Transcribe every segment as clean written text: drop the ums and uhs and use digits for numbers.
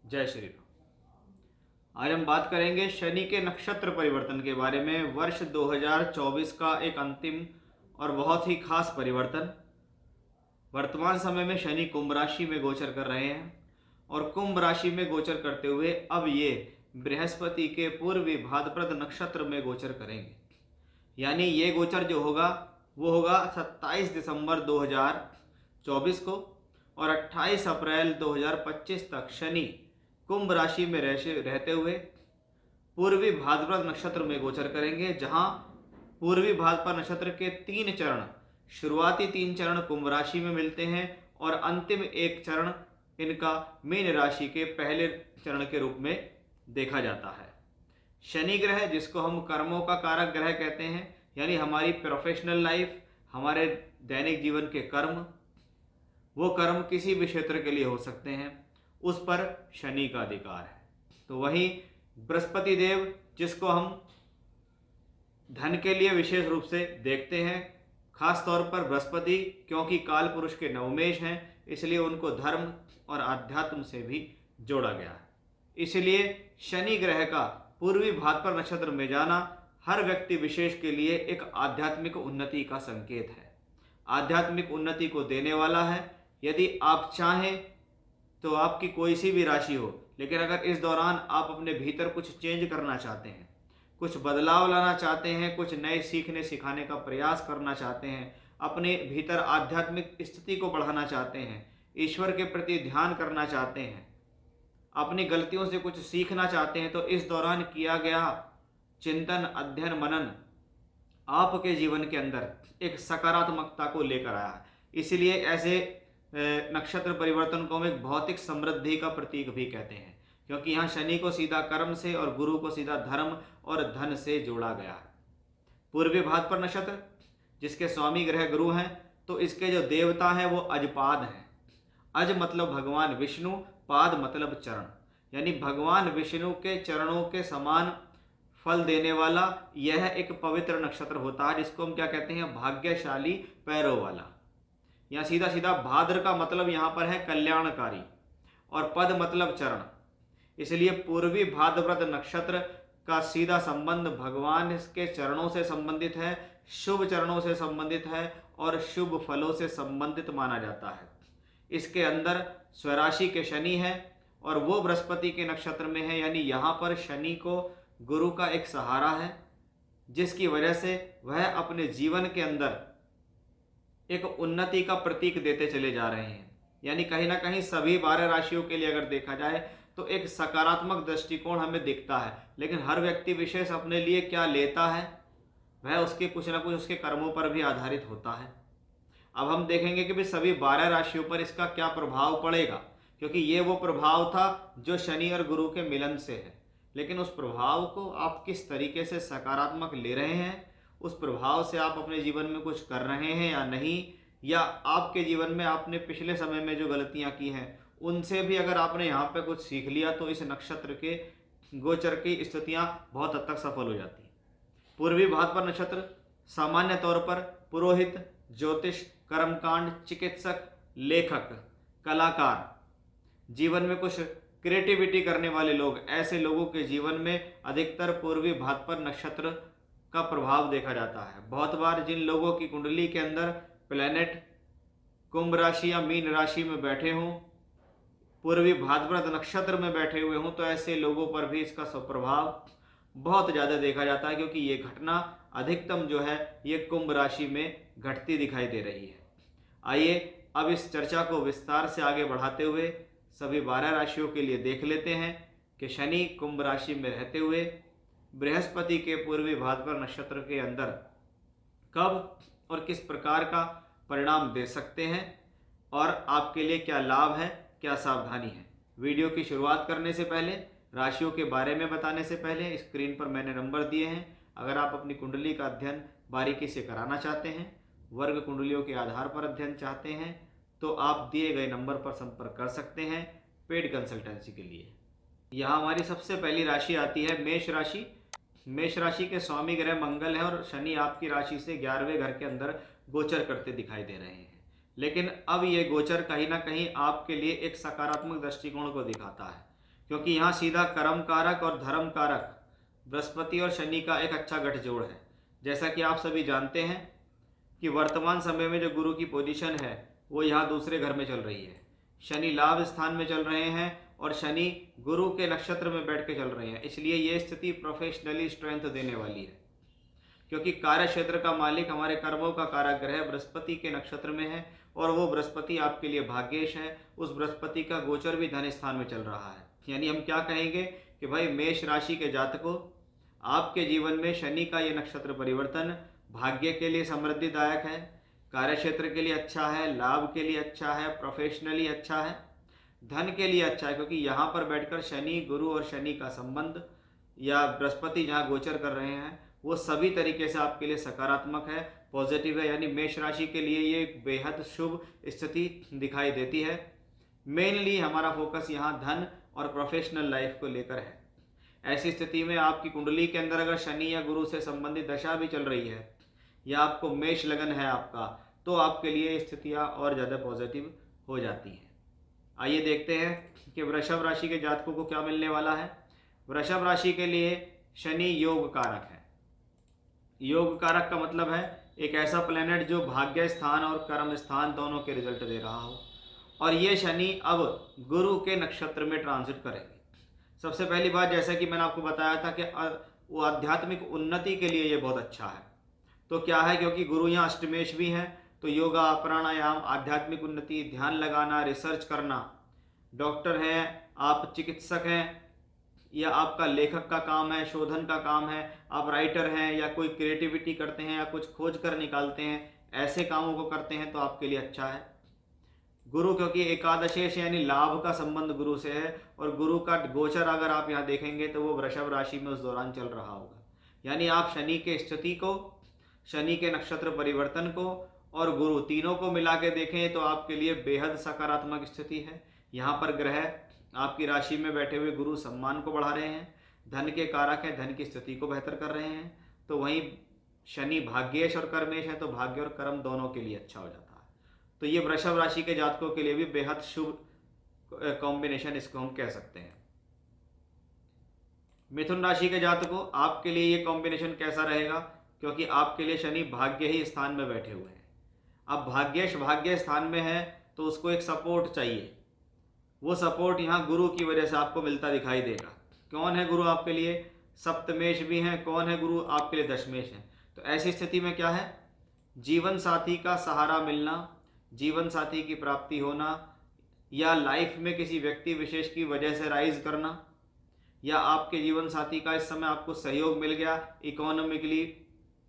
जय श्री राम। आज हम बात करेंगे शनि के नक्षत्र परिवर्तन के बारे में। वर्ष 2024 का एक अंतिम और बहुत ही खास परिवर्तन। वर्तमान समय में शनि कुंभ राशि में गोचर कर रहे हैं और कुंभ राशि में गोचर करते हुए अब ये बृहस्पति के पूर्वी भाद्रपद नक्षत्र में गोचर करेंगे। यानी ये गोचर जो होगा वो होगा 27 दिसंबर 2024 को और 28 अप्रैल 2025 तक शनि कुंभ राशि में रहते हुए पूर्वी भाद्रपद नक्षत्र में गोचर करेंगे, जहां पूर्वी भाद्रपद नक्षत्र के 3 चरण, शुरुआती 3 चरण कुंभ राशि में मिलते हैं और अंतिम एक चरण इनका मीन राशि के पहले चरण के रूप में देखा जाता है। शनि ग्रह, जिसको हम कर्मों का कारक ग्रह कहते हैं, यानी हमारी प्रोफेशनल लाइफ, हमारे दैनिक जीवन के कर्म, वो कर्म किसी भी क्षेत्र के लिए हो सकते हैं, उस पर शनि का अधिकार है। तो वहीं बृहस्पति देव, जिसको हम धन के लिए विशेष रूप से देखते हैं, खास तौर पर बृहस्पति, क्योंकि काल पुरुष के नवमेश हैं, इसलिए उनको धर्म और आध्यात्म से भी जोड़ा गया है। इसलिए शनि ग्रह का पूर्वी भाद्रपद नक्षत्र में जाना हर व्यक्ति विशेष के लिए एक आध्यात्मिक उन्नति का संकेत है, आध्यात्मिक उन्नति को देने वाला है। यदि आप चाहें तो आपकी कोई सी भी राशि हो, लेकिन अगर इस दौरान आप अपने भीतर कुछ चेंज करना चाहते हैं, कुछ बदलाव लाना चाहते हैं, कुछ नए सीखने सिखाने का प्रयास करना चाहते हैं, अपने भीतर आध्यात्मिक स्थिति को बढ़ाना चाहते हैं, ईश्वर के प्रति ध्यान करना चाहते हैं, अपनी गलतियों से कुछ सीखना चाहते हैं, तो इस दौरान किया गया चिंतन, अध्ययन, मनन आपके जीवन के अंदर एक सकारात्मकता को लेकर आया है। इसलिए ऐसे नक्षत्र परिवर्तन को हम एक भौतिक समृद्धि का प्रतीक भी कहते हैं, क्योंकि यहाँ शनि को सीधा कर्म से और गुरु को सीधा धर्म और धन से जोड़ा गया है। पूर्वी भाद्रपद नक्षत्र, जिसके स्वामी ग्रह गुरु हैं, तो इसके जो देवता हैं वो अजपाद हैं। अज मतलब भगवान विष्णु, पाद मतलब चरण, यानी भगवान विष्णु के चरणों के समान फल देने वाला यह एक पवित्र नक्षत्र होता है, जिसको हम क्या कहते हैं, भाग्यशाली पैरों वाला। या सीधा सीधा भाद्र का मतलब यहाँ पर है कल्याणकारी और पद मतलब चरण, इसलिए पूर्वी भाद्रपद नक्षत्र का सीधा संबंध भगवान के चरणों से संबंधित है, शुभ चरणों से संबंधित है और शुभ फलों से संबंधित माना जाता है। इसके अंदर स्वराशि के शनि है और वो बृहस्पति के नक्षत्र में है, यानी यहाँ पर शनि को गुरु का एक सहारा है, जिसकी वजह से वह अपने जीवन के अंदर एक उन्नति का प्रतीक देते चले जा रहे हैं। यानी कहीं ना कहीं सभी 12 राशियों के लिए अगर देखा जाए तो एक सकारात्मक दृष्टिकोण हमें दिखता है, लेकिन हर व्यक्ति विशेष अपने लिए क्या लेता है वह उसके कुछ ना कुछ उसके कर्मों पर भी आधारित होता है। अब हम देखेंगे कि भाई सभी 12 राशियों पर इसका क्या प्रभाव पड़ेगा, क्योंकि ये वो प्रभाव था जो शनि और गुरु के मिलन से है, लेकिन उस प्रभाव को आप किस तरीके से सकारात्मक ले रहे हैं, उस प्रभाव से आप अपने जीवन में कुछ कर रहे हैं या नहीं, या आपके जीवन में आपने पिछले समय में जो गलतियां की हैं उनसे भी अगर आपने यहाँ पे कुछ सीख लिया, तो इस नक्षत्र के गोचर की स्थितियां बहुत हद तक सफल हो जाती हैं। पूर्वी भाद्रपद नक्षत्र सामान्य तौर पर पुरोहित, ज्योतिष, कर्मकांड, चिकित्सक, लेखक, कलाकार, जीवन में कुछ क्रिएटिविटी करने वाले लोग, ऐसे लोगों के जीवन में अधिकतर पूर्वी भाद्रपद नक्षत्र का प्रभाव देखा जाता है। बहुत बार जिन लोगों की कुंडली के अंदर प्लैनेट कुंभ राशि या मीन राशि में बैठे हों, पूर्वी भाद्रपद नक्षत्र में बैठे हुए हों, तो ऐसे लोगों पर भी इसका प्रभाव बहुत ज़्यादा देखा जाता है, क्योंकि ये घटना अधिकतम जो है ये कुंभ राशि में घटती दिखाई दे रही है। आइए अब इस चर्चा को विस्तार से आगे बढ़ाते हुए सभी 12 राशियों के लिए देख लेते हैं कि शनि कुंभ राशि में रहते हुए बृहस्पति के पूर्वी भाद्रपद नक्षत्र के अंदर कब और किस प्रकार का परिणाम दे सकते हैं और आपके लिए क्या लाभ है, क्या सावधानी है। वीडियो की शुरुआत करने से पहले, राशियों के बारे में बताने से पहले, स्क्रीन पर मैंने नंबर दिए हैं। अगर आप अपनी कुंडली का अध्ययन बारीकी से कराना चाहते हैं, वर्ग कुंडलियों के आधार पर अध्ययन चाहते हैं, तो आप दिए गए नंबर पर संपर्क कर सकते हैं पेड कंसल्टेंसी के लिए। यहाँ हमारी सबसे पहली राशि आती है मेष राशि। मेष राशि के स्वामी ग्रह मंगल है और शनि आपकी राशि से 11वें घर के अंदर गोचर करते दिखाई दे रहे हैं। लेकिन अब ये गोचर कहीं ना कहीं आपके लिए एक सकारात्मक दृष्टिकोण को दिखाता है, क्योंकि यहाँ सीधा कर्म कारक और धर्म कारक बृहस्पति और शनि का एक अच्छा गठजोड़ है। जैसा कि आप सभी जानते हैं कि वर्तमान समय में जो गुरु की पोजीशन है वो यहाँ दूसरे घर में चल रही है। शनि लाभ स्थान में चल रहे हैं और शनि गुरु के नक्षत्र में बैठ के चल रहे हैं, इसलिए ये स्थिति प्रोफेशनली स्ट्रेंथ देने वाली है। क्योंकि कार्य क्षेत्र का मालिक हमारे कर्मों का कारक ग्रह बृहस्पति के नक्षत्र में है और वो बृहस्पति आपके लिए भाग्येश है। उस बृहस्पति का गोचर भी धन स्थान में चल रहा है। यानी हम क्या कहेंगे कि भाई मेष राशि के जातकों, आपके जीवन में शनि का ये नक्षत्र परिवर्तन भाग्य के लिए समृद्धिदायक है, कार्य क्षेत्र के लिए अच्छा है, लाभ के लिए अच्छा है, प्रोफेशनली अच्छा है, धन के लिए अच्छा है। क्योंकि यहाँ पर बैठकर शनि गुरु और शनि का संबंध या बृहस्पति जहाँ गोचर कर रहे हैं वो सभी तरीके से आपके लिए सकारात्मक है, पॉजिटिव है। यानी मेष राशि के लिए ये बेहद शुभ स्थिति दिखाई देती है। मेनली हमारा फोकस यहाँ धन और प्रोफेशनल लाइफ को लेकर है। ऐसी स्थिति में आपकी कुंडली के अंदर अगर शनि या गुरु से संबंधित दशा भी चल रही है या आपको मेष लगन है आपका, तो आपके लिए स्थितियाँ और ज़्यादा पॉजिटिव हो जाती हैं। आइए देखते हैं कि वृषभ राशि के जातकों को क्या मिलने वाला है। वृषभ राशि के लिए शनि योग कारक है। योग कारक का मतलब है एक ऐसा प्लेनेट जो भाग्य स्थान और कर्म स्थान दोनों के रिजल्ट दे रहा हो, और ये शनि अब गुरु के नक्षत्र में ट्रांजिट करेंगे। सबसे पहली बात, जैसा कि मैंने आपको बताया था कि वो आध्यात्मिक उन्नति के लिए ये बहुत अच्छा है। तो क्या है, क्योंकि गुरु यहाँ अष्टमेश भी हैं, तो योगा, प्राणायाम, आध्यात्मिक उन्नति, ध्यान लगाना, रिसर्च करना, डॉक्टर हैं, आप चिकित्सक हैं, या आपका लेखक का काम है, शोधन का काम है, आप राइटर हैं या कोई क्रिएटिविटी करते हैं या कुछ खोज कर निकालते हैं, ऐसे कामों को करते हैं तो आपके लिए अच्छा है। गुरु क्योंकि एकादशेश यानी लाभ का संबंध गुरु से है, और गुरु का गोचर अगर आप यहाँ देखेंगे तो वो वृषभ राशि में उस दौरान चल रहा होगा। यानी आप शनि के स्थिति को, शनि के नक्षत्र परिवर्तन को और गुरु तीनों को मिला के देखें तो आपके लिए बेहद सकारात्मक स्थिति है। यहाँ पर ग्रह आपकी राशि में बैठे हुए गुरु सम्मान को बढ़ा रहे हैं, धन के कारक हैं, धन की स्थिति को बेहतर कर रहे हैं। तो वहीं शनि भाग्येश और कर्मेश है, तो भाग्य और कर्म दोनों के लिए अच्छा हो जाता है। तो ये वृषभ राशि के जातकों के लिए भी बेहद शुभ कॉम्बिनेशन इसको हम कह सकते हैं। मिथुन राशि के जातकों, आपके लिए ये कॉम्बिनेशन कैसा रहेगा, क्योंकि आपके लिए शनि भाग्य ही स्थान में बैठे हुए हैं। अब भाग्येश भाग्य स्थान में है तो उसको एक सपोर्ट चाहिए। वो सपोर्ट यहाँ गुरु की वजह से आपको मिलता दिखाई देगा। कौन है गुरु आपके लिए? सप्तमेश भी हैं। कौन है गुरु आपके लिए? दशमेश हैं। तो ऐसी स्थिति में क्या है, जीवन साथी का सहारा मिलना, जीवन साथी की प्राप्ति होना, या लाइफ में किसी व्यक्ति विशेष की वजह से राइज करना, या आपके जीवन साथी का इस समय आपको सहयोग मिल गया इकोनॉमिकली,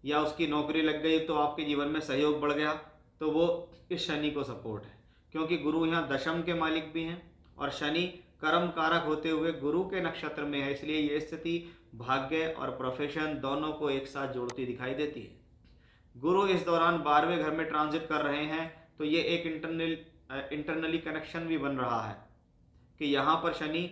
या उसकी नौकरी लग गई तो आपके जीवन में सहयोग बढ़ गया, तो वो इस शनि को सपोर्ट है। क्योंकि गुरु यहाँ दशम के मालिक भी हैं और शनि कर्म कारक होते हुए गुरु के नक्षत्र में है, इसलिए ये स्थिति भाग्य और प्रोफेशन दोनों को एक साथ जोड़ती दिखाई देती है। गुरु इस दौरान 12वें घर में ट्रांजिट कर रहे हैं, तो ये एक इंटरनली कनेक्शन भी बन रहा है कि यहाँ पर शनि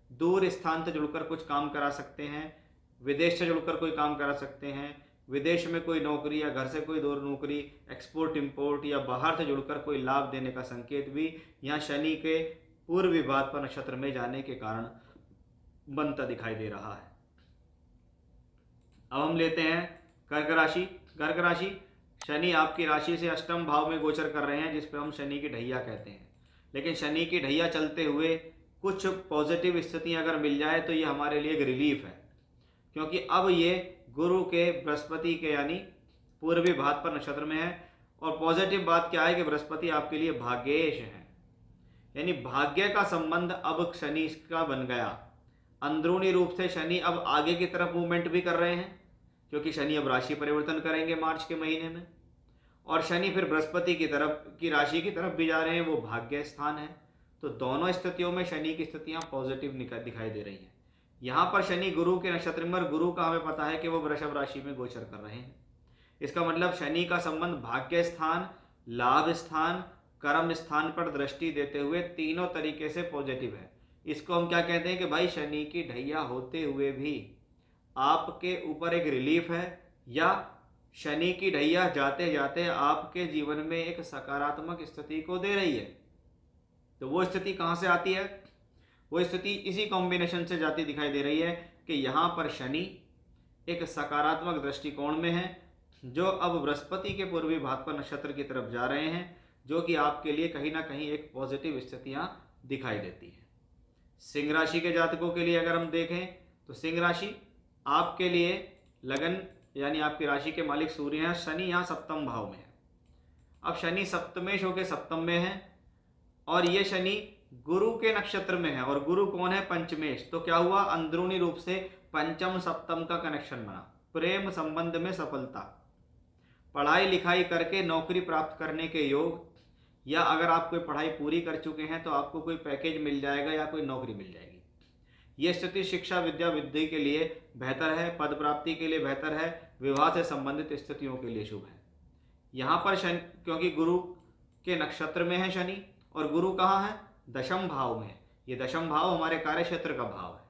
दूर स्थान से जुड़कर कुछ काम करा सकते हैं, विदेश से जुड़कर कोई काम करा सकते हैं, विदेश में कोई नौकरी या घर से कोई दूर नौकरी, एक्सपोर्ट इंपोर्ट या बाहर से जुड़कर कोई लाभ देने का संकेत भी यहाँ शनि के पूर्व भाद्रपद नक्षत्र में जाने के कारण बनता दिखाई दे रहा है। अब हम लेते हैं कर्क राशि। कर्क राशि, शनि आपकी राशि से अष्टम भाव में गोचर कर रहे हैं, जिस पे हम शनि की ढैया कहते हैं। लेकिन शनि की ढैया चलते हुए कुछ पॉजिटिव स्थितियाँ अगर मिल जाए तो ये हमारे लिए एक रिलीफ है, क्योंकि अब ये गुरु के बृहस्पति के यानी पूर्वी भाद्रपद नक्षत्र में है। और पॉजिटिव बात क्या है कि बृहस्पति आपके लिए भाग्येश है, यानी भाग्य का संबंध अब शनि का बन गया। अंदरूनी रूप से शनि अब आगे की तरफ मूवमेंट भी कर रहे हैं, क्योंकि शनि अब राशि परिवर्तन करेंगे मार्च के महीने में, और शनि फिर बृहस्पति की तरफ की राशि की तरफ भी जा रहे हैं, वो भाग्य स्थान है। तो दोनों स्थितियों में शनि की स्थितियाँ पॉजिटिव दिखाई दे रही हैं। यहाँ पर शनि गुरु के नक्षत्र में, और गुरु का हमें पता है कि वो वृषभ राशि में गोचर कर रहे हैं। इसका मतलब शनि का संबंध भाग्य स्थान, लाभ स्थान, कर्म स्थान पर दृष्टि देते हुए तीनों तरीके से पॉजिटिव है। इसको हम क्या कहते हैं कि भाई शनि की ढैया होते हुए भी आपके ऊपर एक रिलीफ है, या शनि की ढैया जाते जाते आपके जीवन में एक सकारात्मक स्थिति को दे रही है। तो वो स्थिति कहाँ से आती है? वो स्थिति इसी कॉम्बिनेशन से जाती दिखाई दे रही है कि यहाँ पर शनि एक सकारात्मक दृष्टिकोण में है, जो अब बृहस्पति के पूर्वी भाद्रपद नक्षत्र की तरफ जा रहे हैं, जो कि आपके लिए कहीं ना कहीं एक पॉजिटिव स्थितियाँ दिखाई देती हैं। सिंह राशि के जातकों के लिए अगर हम देखें तो सिंह राशि आपके लिए लगन, यानी आपकी राशि के मालिक सूर्य हैं, शनि यहाँ सप्तम भाव में है। अब शनि सप्तमेश होकर सप्तम में है और ये शनि गुरु के नक्षत्र में है, और गुरु कौन है? पंचमेश। तो क्या हुआ? अंदरूनी रूप से पंचम सप्तम का कनेक्शन बना, प्रेम संबंध में सफलता, पढ़ाई लिखाई करके नौकरी प्राप्त करने के योग, या अगर आप कोई पढ़ाई पूरी कर चुके हैं तो आपको कोई पैकेज मिल जाएगा या कोई नौकरी मिल जाएगी। ये स्थिति शिक्षा विद्या बुद्धि के लिए बेहतर है, पद प्राप्ति के लिए बेहतर है, विवाह से संबंधित स्थितियों के लिए शुभ है। यहाँ पर शनि, क्योंकि गुरु के नक्षत्र में है शनि, और गुरु कहाँ है? दशम भाव में। ये दशम भाव हमारे कार्य क्षेत्र का भाव है,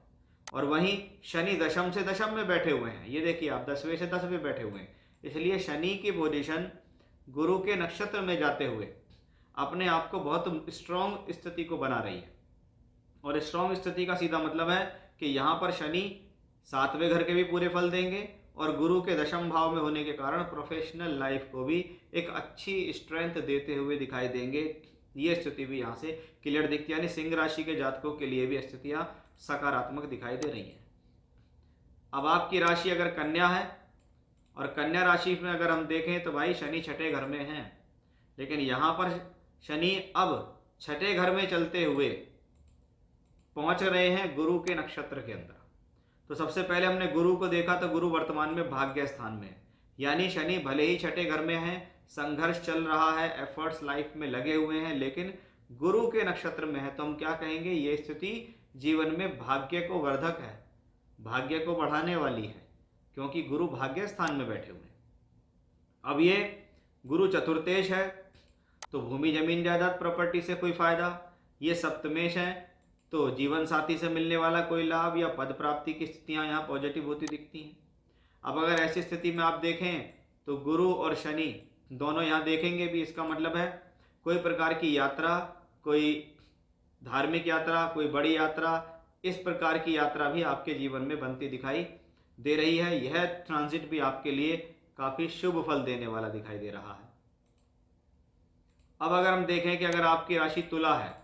और वहीं शनि दशम से दशम में बैठे हुए हैं। ये देखिए आप 10वें से 10वें बैठे हुए हैं, इसलिए शनि की पोजीशन गुरु के नक्षत्र में जाते हुए अपने आप को बहुत स्ट्रॉन्ग स्थिति को बना रही है। और स्ट्रॉन्ग स्थिति का सीधा मतलब है कि यहाँ पर शनि 7वें घर के भी पूरे फल देंगे, और गुरु के दशम भाव में होने के कारण प्रोफेशनल लाइफ को भी एक अच्छी स्ट्रेंथ देते हुए दिखाई देंगे। ये स्थिति भी यहाँ से क्लियर दिखती है, यानी सिंह राशि के जातकों के लिए भी स्थितियाँ सकारात्मक दिखाई दे रही हैं। अब आपकी राशि अगर कन्या है, और कन्या राशि में अगर हम देखें तो भाई शनि छठे घर में हैं, लेकिन यहाँ पर शनि अब छठे घर में चलते हुए पहुँच रहे हैं गुरु के नक्षत्र के अंदर। तो सबसे पहले हमने गुरु को देखा तो गुरु वर्तमान में भाग्य स्थान में है, यानी शनि भले ही छठे घर में है, संघर्ष चल रहा है, एफर्ट्स लाइफ में लगे हुए हैं, लेकिन गुरु के नक्षत्र में है, तो हम क्या कहेंगे? ये स्थिति जीवन में भाग्य को वर्धक है, भाग्य को बढ़ाने वाली है, क्योंकि गुरु भाग्य स्थान में बैठे हुए हैं। अब ये गुरु चतुर्थेश है, तो भूमि जमीन जायदाद प्रॉपर्टी से कोई फायदा। ये सप्तमेश है, तो जीवन साथी से मिलने वाला कोई लाभ या पद प्राप्ति की स्थितियां यहाँ पॉजिटिव होती दिखती हैं। अब अगर ऐसी स्थिति में आप देखें तो गुरु और शनि दोनों यहाँ देखेंगे भी, इसका मतलब है कोई प्रकार की यात्रा, कोई धार्मिक यात्रा, कोई बड़ी यात्रा, इस प्रकार की यात्रा भी आपके जीवन में बनती दिखाई दे रही है। यह ट्रांजिट भी आपके लिए काफ़ी शुभ फल देने वाला दिखाई दे रहा है। अब अगर हम देखें कि अगर आपकी राशि तुला है,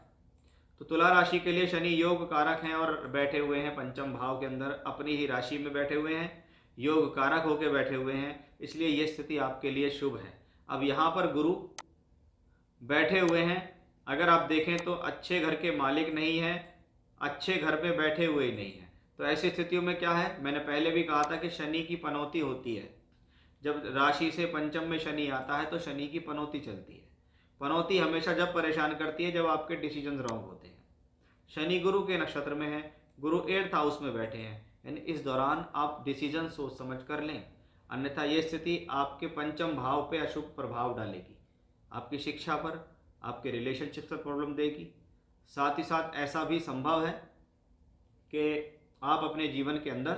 तो तुला राशि के लिए शनि योग कारक हैं और बैठे हुए हैं पंचम भाव के अंदर, अपनी ही राशि में बैठे हुए हैं, योग कारक होकर बैठे हुए हैं, इसलिए ये स्थिति आपके लिए शुभ है। अब यहाँ पर गुरु बैठे हुए हैं, अगर आप देखें तो अच्छे घर के मालिक नहीं हैं, अच्छे घर पे बैठे हुए ही नहीं हैं। तो ऐसी स्थितियों में क्या है, मैंने पहले भी कहा था कि शनि की पनौती होती है। जब राशि से पंचम में शनि आता है तो शनि की पनौती चलती है। पनौती हमेशा जब परेशान करती है जब आपके डिसीजन रॉन्ग होते हैं। शनि गुरु के नक्षत्र में है, गुरु 8th हाउस में बैठे हैं, यानी इस दौरान आप डिसीजन सोच समझ कर लें, अन्यथा ये स्थिति आपके पंचम भाव पे अशुभ प्रभाव डालेगी, आपकी शिक्षा पर, आपके रिलेशनशिप पर प्रॉब्लम देगी। साथ ही साथ ऐसा भी संभव है कि आप अपने जीवन के अंदर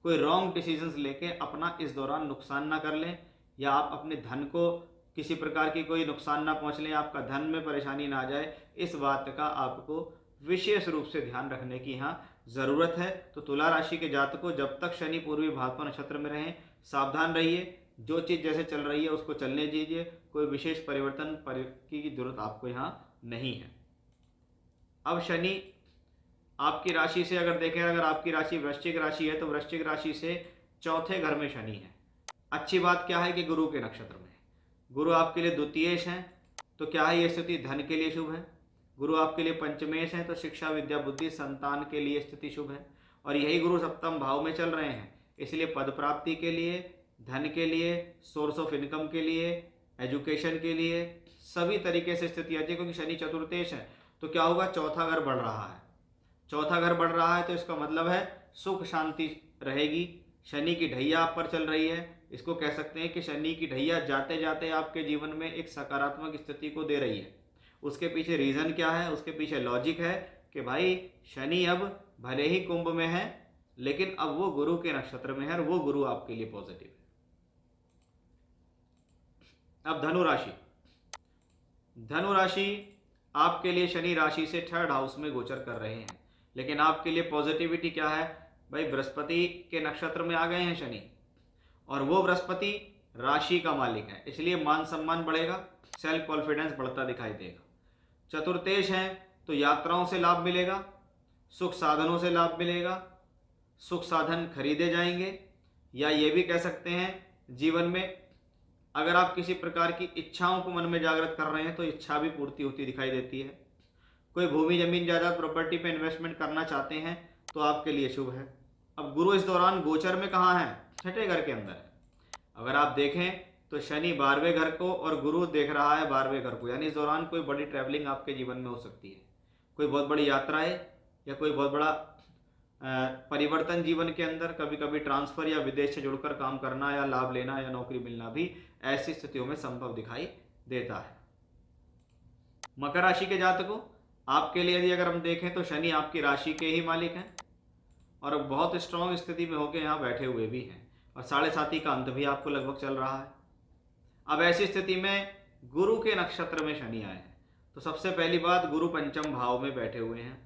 कोई रॉन्ग डिसीजंस लेके अपना इस दौरान नुकसान ना कर लें, या आप अपने धन को किसी प्रकार की कोई नुकसान ना पहुंच लें, आपका धन में परेशानी ना आ जाए। इस बात का आपको विशेष रूप से ध्यान रखने की यहाँ ज़रूरत है। तो तुला राशि के जातकों, जब तक शनि पूर्वी भाद्रपद नक्षत्र में रहें सावधान रहिए, जो चीज़ जैसे चल रही है उसको चलने दीजिए, कोई विशेष परिवर्तन की ज़रूरत आपको यहाँ नहीं है। अब शनि आपकी राशि से अगर देखें, अगर आपकी राशि वृश्चिक राशि है तो वृश्चिक राशि से चौथे घर में शनि है। अच्छी बात क्या है कि गुरु के नक्षत्र में है, गुरु आपके लिए द्वितीयेश हैं, तो क्या है ये स्थिति धन के लिए शुभ है। गुरु आपके लिए पंचमेश है, तो शिक्षा विद्या बुद्धि संतान के लिए स्थिति शुभ है। और यही गुरु सप्तम भाव में चल रहे हैं, इसलिए पद प्राप्ति के लिए, धन के लिए, सोर्स ऑफ इनकम के लिए, एजुकेशन के लिए सभी तरीके से स्थिति आती है। क्योंकि शनि चतुर्थेश है तो क्या होगा, चौथा घर बढ़ रहा है, चौथा घर बढ़ रहा है तो इसका मतलब है सुख शांति रहेगी। शनि की ढैया आप पर चल रही है, इसको कह सकते हैं कि शनि की ढैया जाते जाते आपके जीवन में एक सकारात्मक स्थिति को दे रही है। उसके पीछे रीज़न क्या है, उसके पीछे लॉजिक है कि भाई शनि अब भले ही कुंभ में है लेकिन अब वो गुरु के नक्षत्र में है और वो गुरु आपके लिए पॉजिटिव है। अब धनु राशि, धनु राशि आपके लिए शनि राशि से 3rd हाउस में गोचर कर रहे हैं, लेकिन आपके लिए पॉजिटिविटी क्या है भाई, बृहस्पति के नक्षत्र में आ गए हैं शनि, और वो बृहस्पति राशि का मालिक है, इसलिए मान सम्मान बढ़ेगा, सेल्फ कॉन्फिडेंस बढ़ता दिखाई देगा। चतुर्थेश है तो यात्राओं से लाभ मिलेगा, सुख साधनों से लाभ मिलेगा, सुख साधन खरीदे जाएंगे, या ये भी कह सकते हैं जीवन में अगर आप किसी प्रकार की इच्छाओं को मन में जागृत कर रहे हैं तो इच्छा भी पूर्ति होती दिखाई देती है। कोई भूमि जमीन जायदाद प्रॉपर्टी पे इन्वेस्टमेंट करना चाहते हैं तो आपके लिए शुभ है। अब गुरु इस दौरान गोचर में कहाँ है, 6ठे घर के अंदर है। अगर आप देखें तो शनि 12वें घर को और गुरु देख रहा है 12वें घर को, यानी इस दौरान कोई बड़ी ट्रैवलिंग आपके जीवन में हो सकती है, कोई बहुत बड़ी यात्राएं या कोई बहुत बड़ा परिवर्तन जीवन के अंदर, कभी कभी ट्रांसफर या विदेश से जुड़कर काम करना या लाभ लेना या नौकरी मिलना भी ऐसी स्थितियों में संभव दिखाई देता है। मकर राशि के जातकों, आपके लिए यदि अगर हम देखें तो शनि आपकी राशि के ही मालिक हैं और बहुत स्ट्रांग स्थिति में होकर यहाँ बैठे हुए भी हैं, और 7.5 का अंत भी आपको लगभग चल रहा है। अब ऐसी स्थिति में गुरु के नक्षत्र में शनि आए हैं, तो सबसे पहली बात, गुरु पंचम भाव में बैठे हुए हैं।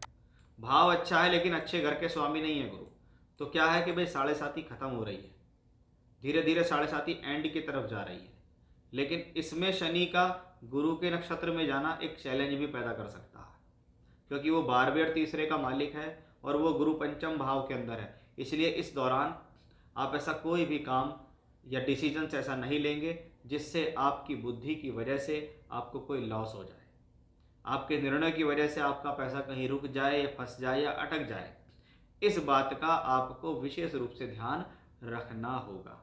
भाव अच्छा है लेकिन अच्छे घर के स्वामी नहीं है गुरु, तो क्या है कि भाई 7.5 खत्म हो रही है, धीरे धीरे 7.5 एंड की तरफ जा रही है, लेकिन इसमें शनि का गुरु के नक्षत्र में जाना एक चैलेंज भी पैदा कर सकता है, क्योंकि वो 12वें और 3रे का मालिक है और वो गुरु पंचम भाव के अंदर है। इसलिए इस दौरान आप ऐसा कोई भी काम या डिसीजंस ऐसा नहीं लेंगे जिससे आपकी बुद्धि की वजह से आपको कोई लॉस हो जाए, आपके निर्णय की वजह से आपका पैसा कहीं रुक जाए या फंस जाए या अटक जाए। इस बात का आपको विशेष रूप से ध्यान रखना होगा।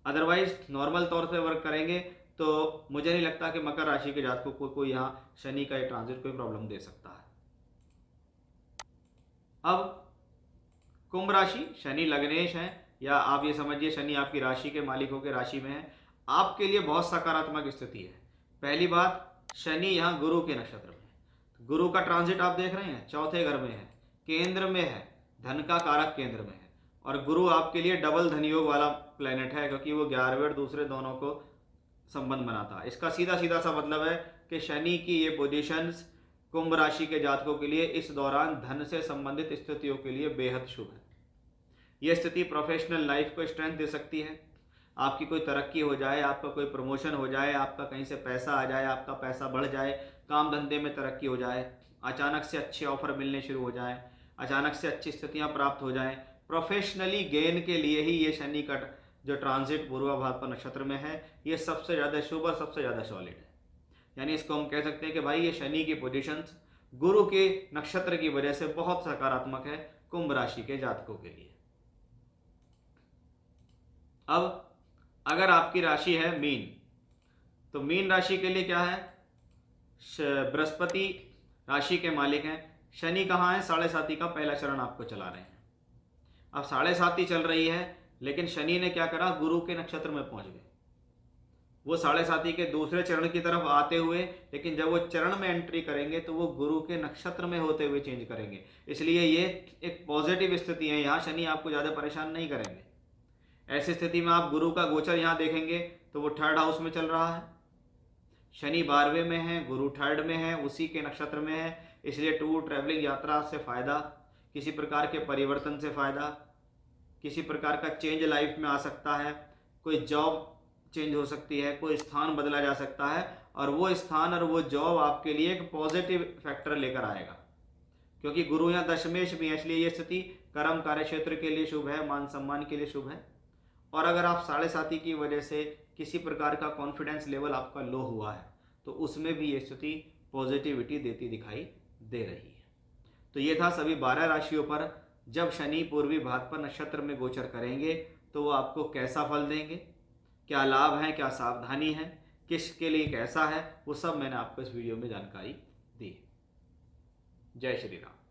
अदरवाइज नॉर्मल तौर से वर्क करेंगे तो मुझे नहीं लगता कि मकर राशि के जातकों को कोई यहाँ शनि का ट्रांजिट कोई प्रॉब्लम दे सकता है। अब कुंभ राशि, शनि लग्नेश है, या आप ये समझिए शनि आपकी राशि के मालिक होकर राशि में है, आपके लिए बहुत सकारात्मक स्थिति है। पहली बात, शनि यहाँ गुरु के नक्षत्र में, गुरु का ट्रांजिट आप देख रहे हैं 4थे घर में है, केंद्र में है, धन का कारक केंद्र में है, और गुरु आपके लिए डबल धनयोग वाला प्लेनेट है, क्योंकि वो 11वें और दूसरे दोनों को संबंध बनाता है। इसका सीधा सीधा सा मतलब है कि शनि की ये पोजीशंस कुंभ राशि के जातकों के लिए इस दौरान धन से संबंधित स्थितियों के लिए बेहद शुभ है। यह स्थिति प्रोफेशनल लाइफ को स्ट्रेंथ दे सकती है, आपकी कोई तरक्की हो जाए, आपका कोई प्रमोशन हो जाए, आपका कहीं से पैसा आ जाए, आपका पैसा बढ़ जाए, काम धंधे में तरक्की हो जाए, अचानक से अच्छे ऑफर मिलने शुरू हो जाए, अचानक से अच्छी स्थितियां प्राप्त हो जाएं। प्रोफेशनली गेन के लिए ही ये शनि का जो ट्रांजिट पूर्वा भाद्रपद नक्षत्र में है, ये सबसे ज़्यादा शुभ और सबसे ज़्यादा सॉलिड है। यानी इसको हम कह सकते हैं कि भाई ये शनि की पोजीशंस गुरु के नक्षत्र की वजह से बहुत सकारात्मक है कुंभ राशि के जातकों के लिए। अब अगर आपकी राशि है मीन, तो मीन राशि के लिए क्या है, बृहस्पति राशि के मालिक हैं, शनि कहाँ है, 7.5 का पहला चरण आपको चला रहे हैं। अब 7.5 चल रही है, लेकिन शनि ने क्या करा, गुरु के नक्षत्र में पहुंच गए। वो 7.5 के दूसरे चरण की तरफ आते हुए, लेकिन जब वो चरण में एंट्री करेंगे तो वो गुरु के नक्षत्र में होते हुए चेंज करेंगे। इसलिए ये एक पॉजिटिव स्थिति है, यहाँ शनि आपको ज़्यादा परेशान नहीं करेंगे। ऐसी स्थिति में आप गुरु का गोचर यहाँ देखेंगे तो वो 3rd हाउस में चल रहा है, शनि 12वें में है, गुरु 3rd में है, उसी के नक्षत्र में है। इसलिए टूर ट्रैवलिंग यात्रा से फ़ायदा, किसी प्रकार के परिवर्तन से फ़ायदा, किसी प्रकार का चेंज लाइफ में आ सकता है, कोई जॉब चेंज हो सकती है, कोई स्थान बदला जा सकता है, और वो स्थान और वो जॉब आपके लिए एक पॉजिटिव फैक्टर लेकर आएगा, क्योंकि गुरु यहाँ दशमेश भी है। इसलिए ये स्थिति कर्म कार्य क्षेत्र के लिए शुभ है, मान सम्मान के लिए शुभ है। और अगर आप 7.5 की वजह से किसी प्रकार का कॉन्फिडेंस लेवल आपका लो हुआ है तो उसमें भी ये स्थिति पॉजिटिविटी देती दिखाई दे रही है। तो ये था सभी 12 राशियों पर जब शनि पूर्वी भाद्रपद नक्षत्र में गोचर करेंगे तो वो आपको कैसा फल देंगे, क्या लाभ है, क्या सावधानी है, किसके लिए कैसा है, वो सब मैंने आपको इस वीडियो में जानकारी दी। जय श्री राम।